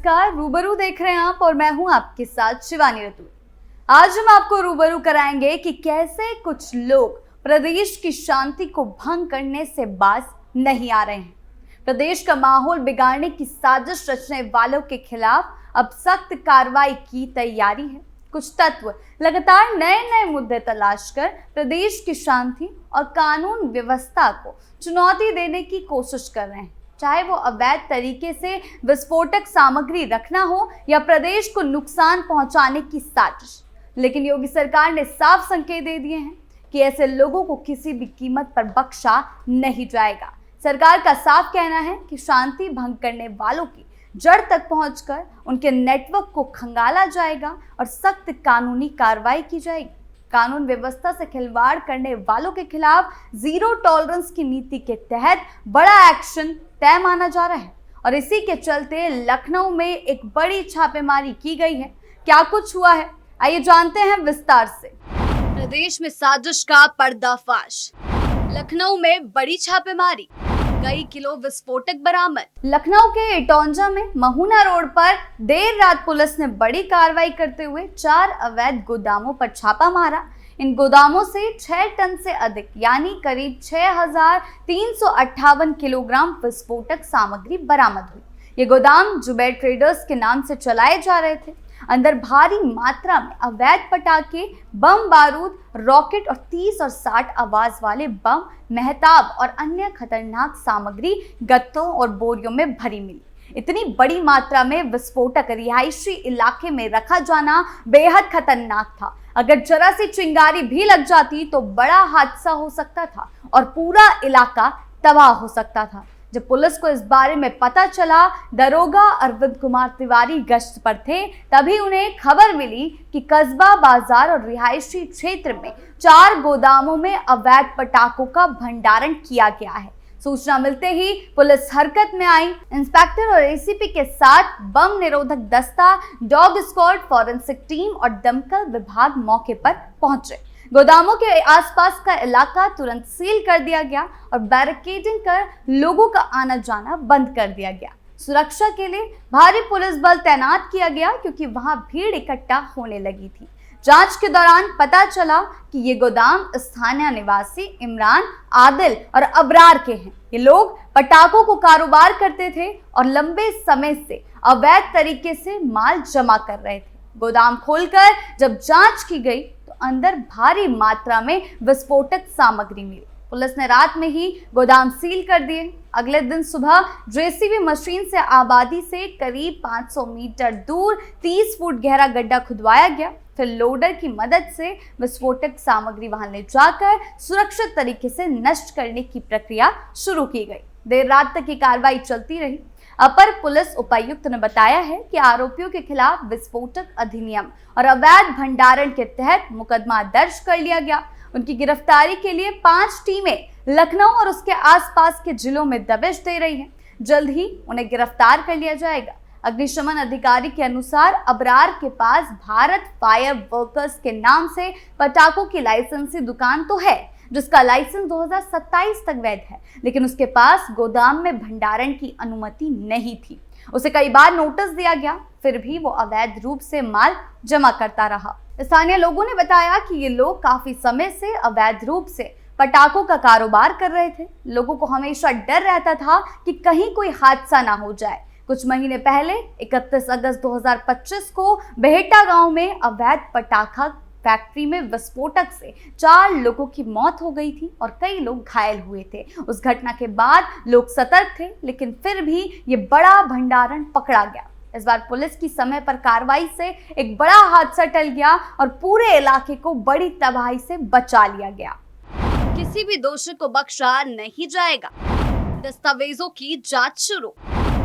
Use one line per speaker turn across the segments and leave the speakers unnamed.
नमस्कार, रूबरू देख रहे हैं आप और मैं हूं आपके साथ शिवानी रतूर। आज हम आपको रूबरू कराएंगे कि कैसे कुछ लोग प्रदेश की शांति को भंग करने से बाज नहीं आ रहे हैं। प्रदेश का माहौल बिगाड़ने की साजिश रचने वालों के खिलाफ अब सख्त कार्रवाई की तैयारी है। कुछ तत्व लगातार नए नए मुद्दे तलाश कर प्रदेश की शांति और कानून व्यवस्था को चुनौती देने की कोशिश कर रहे हैं, चाहे वो अवैध तरीके से विस्फोटक सामग्री रखना हो या प्रदेश को नुकसान पहुंचाने की साजिश। लेकिन योगी सरकार ने साफ संकेत दे दिए हैं कि ऐसे लोगों को किसी भी कीमत पर बख्शा नहीं जाएगा। सरकार का साफ कहना है कि शांति भंग करने वालों की जड़ तक पहुंचकर उनके नेटवर्क को खंगाला जाएगा और सख्त कानूनी कार्रवाई की जाएगी। कानून व्यवस्था से खिलवाड़ करने वालों के खिलाफ जीरो टॉलरेंस की नीति के तहत बड़ा एक्शन तय माना जा रहा है और इसी के चलते लखनऊ में एक बड़ी छापेमारी की गई है। क्या कुछ हुआ है, आइए जानते हैं विस्तार से। प्रदेश में साजिश का पर्दाफाश, लखनऊ में बड़ी छापेमारी, कई किलो विस्फोटक बरामद। लखनऊ के इटौंजा में महुना रोड पर देर रात पुलिस ने बड़ी कार्रवाई करते हुए 4 अवैध गोदामों पर छापा मारा। इन गोदामों से 6 टन से अधिक यानी करीब 6,358 किलोग्राम विस्फोटक सामग्री बरामद हुई। ये गोदाम जुबैर ट्रेडर्स के नाम से चलाए जा रहे थे। अंदर भारी मात्रा में अवैध पटाखे, बम बारूद, रॉकेट और 30 और 60 आवाज वाले बम, मेहताब और अन्य खतरनाक सामग्री गत्तों और बोरियों में भरी मिली। इतनी बड़ी मात्रा में विस्फोटक रिहायशी इलाके में रखा जाना बेहद खतरनाक था। अगर जरा सी चिंगारी भी लग जाती तो बड़ा हादसा हो सकता था और पूरा इलाका तबाह हो सकता था। जब पुलिस को इस बारे में पता चला, दरोगा अरविंद कुमार तिवारी गश्त पर थे, तभी उन्हें खबर मिली कि कस्बा बाजार और रिहायशी क्षेत्र में 4 गोदामों में अवैध पटाखों का भंडारण किया गया है। सूचना मिलते ही पुलिस हरकत में आई। इंस्पेक्टर और एसीपी के साथ बम निरोधक दस्ता, डॉग स्क्वाड, फॉरेंसिक टीम और दमकल विभाग मौके पर पहुंचे। गोदामों के आसपास का इलाका तुरंत सील कर दिया गया और बैरिकेडिंग कर लोगों का आना जाना बंद कर दिया गया। सुरक्षा के लिए भारी पुलिस बल तैनात किया गया क्योंकि वहां भीड़ इकट्ठा होने लगी थी। जांच के दौरान पता चला कि ये गोदाम स्थानीय निवासी इमरान, आदिल और अबरार के हैं। ये लोग पटाखों को कारोबार करते थे और लंबे समय से अवैध तरीके से माल जमा कर रहे थे। गोदाम खोलकर जब जांच की गई तो अंदर भारी मात्रा में विस्फोटक सामग्री मिली। पुलिस ने रात में ही गोदाम सील कर दिए। अगले दिन सुबह जेसीबी मशीन से आबादी से करीब 500 मीटर दूर 30 फुट गहरा गड्ढा खुदवाया गया। फिर लोडर की मदद से विस्फोटक सामग्री वहां ले जाकर सुरक्षित तरीके से नष्ट करने की प्रक्रिया शुरू की गई। देर रात तक की कार्रवाई चलती रही। अपर पुलिस उपायुक्त ने बताया है कि आरोपियों के खिलाफ विस्फोटक अधिनियम और अवैध भंडारण के तहत मुकदमा दर्ज कर लिया गया। उनकी गिरफ्तारी के लिए 5 टीमें लखनऊ और उसके आसपास के जिलों में दबिश दे रही हैं। जल्द ही उन्हें गिरफ्तार कर लिया जाएगा। अग्निशमन अधिकारी के अनुसार अबरार के पास भारत फायर वर्कर्स के नाम से पटाखों की लाइसेंसी दुकान तो है, जिसका लाइसेंस 2027 तक वैध है, लेकिन उसके पास गोदाम में भंडारण की अनुमति नहीं थी। उसे कई बार नोटिस दिया गया, फिर भी वो अवैध रूप से माल जमा करता रहा। स्थानीय लोगों ने बताया कि ये लोग काफी समय से अवैध रूप से पटाखों का कारोबार कर रहे थे। लोगों को हमेशा डर रहता था कि कहीं कोई हादसा ना हो जाए। कुछ महीने पहले 31 अगस्त 2025 को बेहटा गांव में अवैध पटाखा फैक्ट्री में विस्फोटक से 4 लोगों की मौत हो गई थी और कई लोग घायल हुए थे। उस घटना के बाद लोग सतर्क थे, लेकिन फिर भी ये बड़ा भंडारण पकड़ा गया। इस बार पुलिस की समय पर कार्रवाई से एक बड़ा हादसा टल गया और पूरे इलाके को बड़ी तबाही से बचा लिया गया। किसी भी दोषी को बख्शा नहीं जाएगा, दस्तावेजों की जांच शुरू,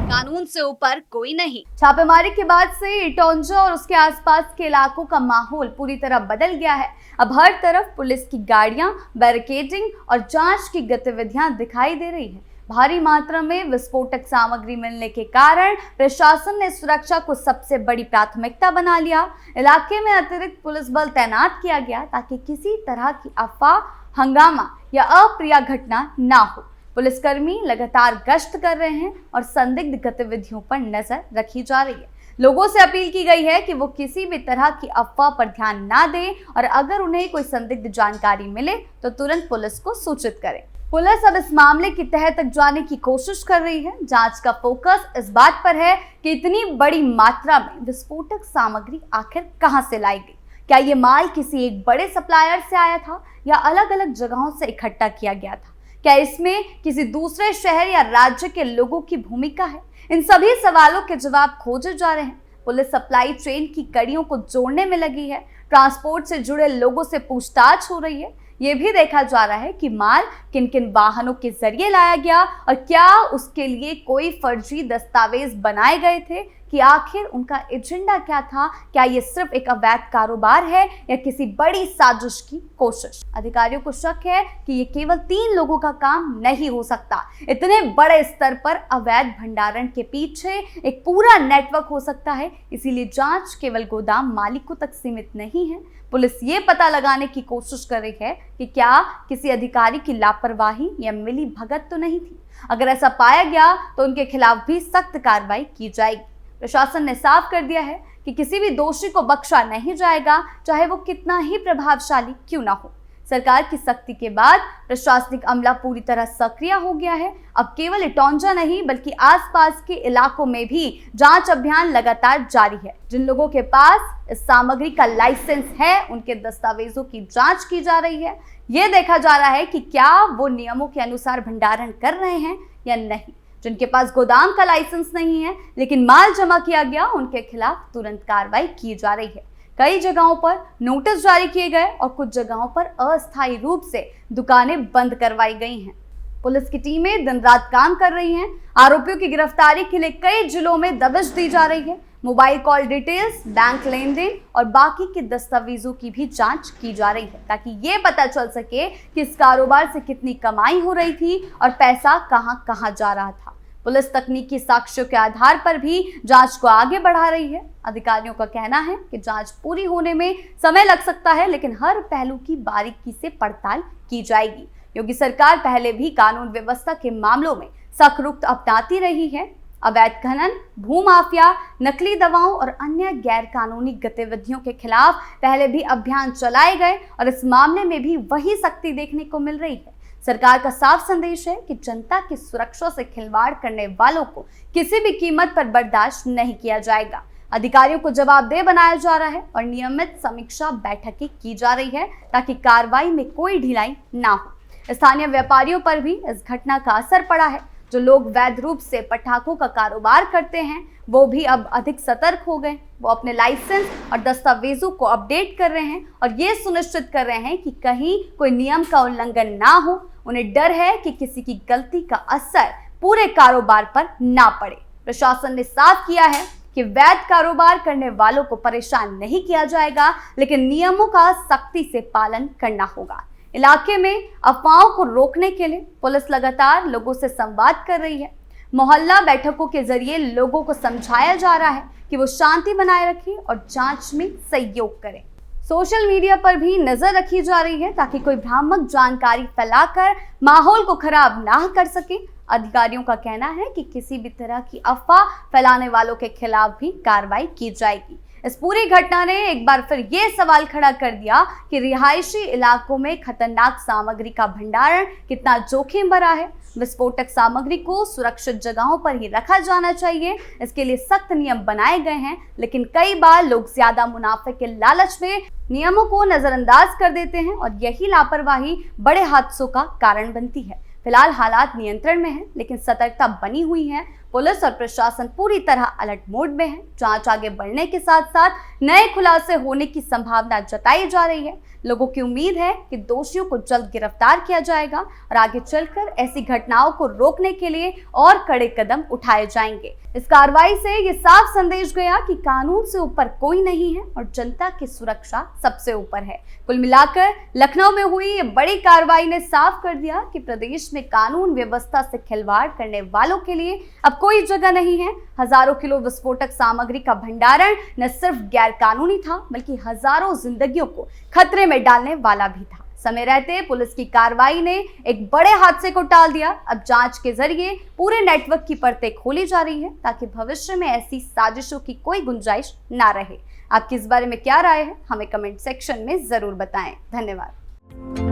कानून से ऊपर कोई नहीं। छापेमारी के बाद से इटौंजा और उसके आसपास के इलाकों का माहौल पूरी तरह बदल गया है। अब हर तरफ पुलिस की गाड़ियां, बैरिकेडिंग और जांच की गतिविधियां दिखाई दे रही हैं। भारी मात्रा में विस्फोटक सामग्री मिलने के कारण प्रशासन ने सुरक्षा को सबसे बड़ी प्राथमिकता बना लिया। इलाके में अतिरिक्त पुलिस बल तैनात किया गया ताकि किसी तरह की अफवाह, हंगामा या अप्रिय घटना ना हो। पुलिसकर्मी लगातार गश्त कर रहे हैं और संदिग्ध गतिविधियों पर नजर रखी जा रही है। लोगों से अपील की गई है कि वो किसी भी तरह की अफवाह पर ध्यान ना दें और अगर उन्हें कोई संदिग्ध जानकारी मिले तो तुरंत पुलिस को सूचित करें। पुलिस अब इस मामले की तह तक जाने की कोशिश कर रही है। जांच का फोकस इस बात पर है कि इतनी बड़ी मात्रा में विस्फोटक सामग्री आखिर कहां से लाई गई। क्या ये माल किसी एक बड़े सप्लायर से आया था या अलग अलग जगहों से इकट्ठा किया गया था? क्या इसमें किसी दूसरे शहर या राज्य के लोगों की भूमिका है? इन सभी सवालों के जवाब खोजे जा रहे हैं। पुलिस सप्लाई चेन की कड़ियों को जोड़ने में लगी है। ट्रांसपोर्ट से जुड़े लोगों से पूछताछ हो रही है। ये भी देखा जा रहा है कि माल किन किन वाहनों के जरिए लाया गया और क्या उसके लिए कोई फर्जी दस्तावेज बनाए गए थे, कि आखिर उनका एजेंडा क्या था। क्या ये सिर्फ एक अवैध कारोबार है या किसी बड़ी साजिश की कोशिश? अधिकारियों को शक है कि ये केवल 3 लोगों का काम नहीं हो सकता। इतने बड़े स्तर पर अवैध भंडारण के पीछे एक पूरा नेटवर्क हो सकता है। इसीलिए जांच केवल गोदाम मालिकों तक सीमित नहीं है। पुलिस ये पता लगाने की कोशिश कर रही है कि क्या किसी अधिकारी की लापरवाही या मिली भगत तो नहीं थी। अगर ऐसा पाया गया तो उनके खिलाफ भी सख्त कार्रवाई की जाएगी। प्रशासन ने साफ कर दिया है कि किसी भी दोषी को बख्शा नहीं जाएगा, चाहे वो कितना ही प्रभावशाली क्यों ना हो। सरकार की सख्ती के बाद प्रशासनिक अमला पूरी तरह सक्रिय हो गया है। अब केवल इटौंजा नहीं बल्कि आसपास के इलाकों में भी जांच अभियान लगातार जारी है। जिन लोगों के पास इस सामग्री का लाइसेंस है उनके दस्तावेजों की जांच की जा रही है। ये देखा जा रहा है कि क्या वो नियमों के अनुसार भंडारण कर रहे हैं या नहीं। जिनके पास गोदाम का लाइसेंस नहीं है लेकिन माल जमा किया गया, उनके खिलाफ तुरंत कार्रवाई की जा रही है। कई जगहों पर नोटिस जारी किए गए और कुछ जगहों पर अस्थायी रूप से दुकानें बंद करवाई गई हैं। पुलिस की टीमें दिन रात काम कर रही हैं। आरोपियों की गिरफ्तारी के लिए कई जिलों में दबिश दी जा रही है। मोबाइल कॉल डिटेल्स, बैंक लेन देन और बाकी के दस्तावेजों की भी जांच की जा रही है ताकि ये पता चल सके कि इस कारोबार से कितनी कमाई हो रही थी और पैसा कहां कहां जा रहा था। पुलिस तकनीकी साक्ष्यों के आधार पर भी जांच को आगे बढ़ा रही है। अधिकारियों का कहना है कि जांच पूरी होने में समय लग सकता है, लेकिन हर पहलू की बारीकी से पड़ताल की जाएगी। योगी सरकार पहले भी कानून व्यवस्था के मामलों में सख्त रुख अपनाती रही है। अवैध खनन, भूमाफिया, नकली दवाओं और अन्य गैर कानूनी गतिविधियों के खिलाफ पहले भी अभियान चलाए गए और इस मामले में भी वही सख्ती देखने को मिल रही है। सरकार का साफ संदेश है कि जनता की सुरक्षा से खिलवाड़ करने वालों को किसी भी कीमत पर बर्दाश्त नहीं किया जाएगा। अधिकारियों को जवाबदेह बनाया जा रहा है और नियमित समीक्षा बैठकें की जा रही है ताकि कार्रवाई में कोई ढिलाई ना हो। स्थानीय व्यापारियों पर भी इस घटना का असर पड़ा है। जो लोग वैध रूप से पटाखों का कारोबार करते हैं वो भी अब अधिक सतर्क हो गए। वो अपने लाइसेंस और दस्तावेजों को अपडेट कर रहे हैं और ये सुनिश्चित कर रहे हैं कि कहीं कोई नियम का उल्लंघन ना हो। उन्हें डर है कि किसी की गलती का असर पूरे कारोबार पर ना पड़े। प्रशासन ने साफ किया है कि वैध कारोबार करने वालों को परेशान नहीं किया जाएगा, लेकिन नियमों का सख्ती से पालन करना होगा। इलाके में अफवाहों को रोकने के लिए पुलिस लगातार लोगों से संवाद कर रही है। मोहल्ला बैठकों के जरिए लोगों को समझाया जा रहा है कि वो शांति बनाए रखें और जांच में सहयोग करें। सोशल मीडिया पर भी नजर रखी जा रही है ताकि कोई भ्रामक जानकारी फैलाकर माहौल को खराब ना कर सके। अधिकारियों का कहना है कि किसी भी तरह की अफवाह फैलाने वालों के खिलाफ भी कार्रवाई की जाएगी। इस पूरी घटना ने एक बार फिर ये सवाल खड़ा कर दिया कि रिहायशी इलाकों में खतरनाक सामग्री का भंडारण कितना जोखिम भरा है। विस्फोटक सामग्री को सुरक्षित जगहों पर ही रखा जाना चाहिए। इसके लिए सख्त नियम बनाए गए हैं, लेकिन कई बार लोग ज्यादा मुनाफे के लालच में नियमों को नजरअंदाज कर देते हैं और यही लापरवाही बड़े हादसों का कारण बनती है। फिलहाल हालात नियंत्रण में हैं, लेकिन सतर्कता बनी हुई है। पुलिस और प्रशासन पूरी तरह अलर्ट मोड में है। जांच आगे बढ़ने के साथ साथ नए खुलासे होने की संभावना जताई जा रही है। लोगों की उम्मीद है कि दोषियों को जल्द गिरफ्तार किया जाएगा और आगे चलकर ऐसी घटनाओं को रोकने के लिए और कड़े कदम उठाए जाएंगे। इस कार्रवाई से ये साफ संदेश गया कि कानून से ऊपर कोई नहीं है और जनता की सुरक्षा सबसे ऊपर है। कुल मिलाकर लखनऊ में हुई ये बड़ी कार्रवाई ने साफ कर दिया कि प्रदेश में कानून व्यवस्था से खिलवाड़ करने वालों के लिए अब कोई जगह नहीं है। हजारों किलो विस्फोटक सामग्री का भंडारण न सिर्फ गैर कानूनी था, बल्कि हजारों जिंदगियों को खतरे में डालने वाला भी था। समय रहते पुलिस की कार्रवाई ने एक बड़े हादसे को टाल दिया। अब जांच के जरिए पूरे नेटवर्क की परतें खोली जा रही है ताकि भविष्य में ऐसी साजिशों की कोई गुंजाइश ना रहे। आपकी इस बारे में क्या राय है, हमें कमेंट सेक्शन में जरूर बताएं। धन्यवाद।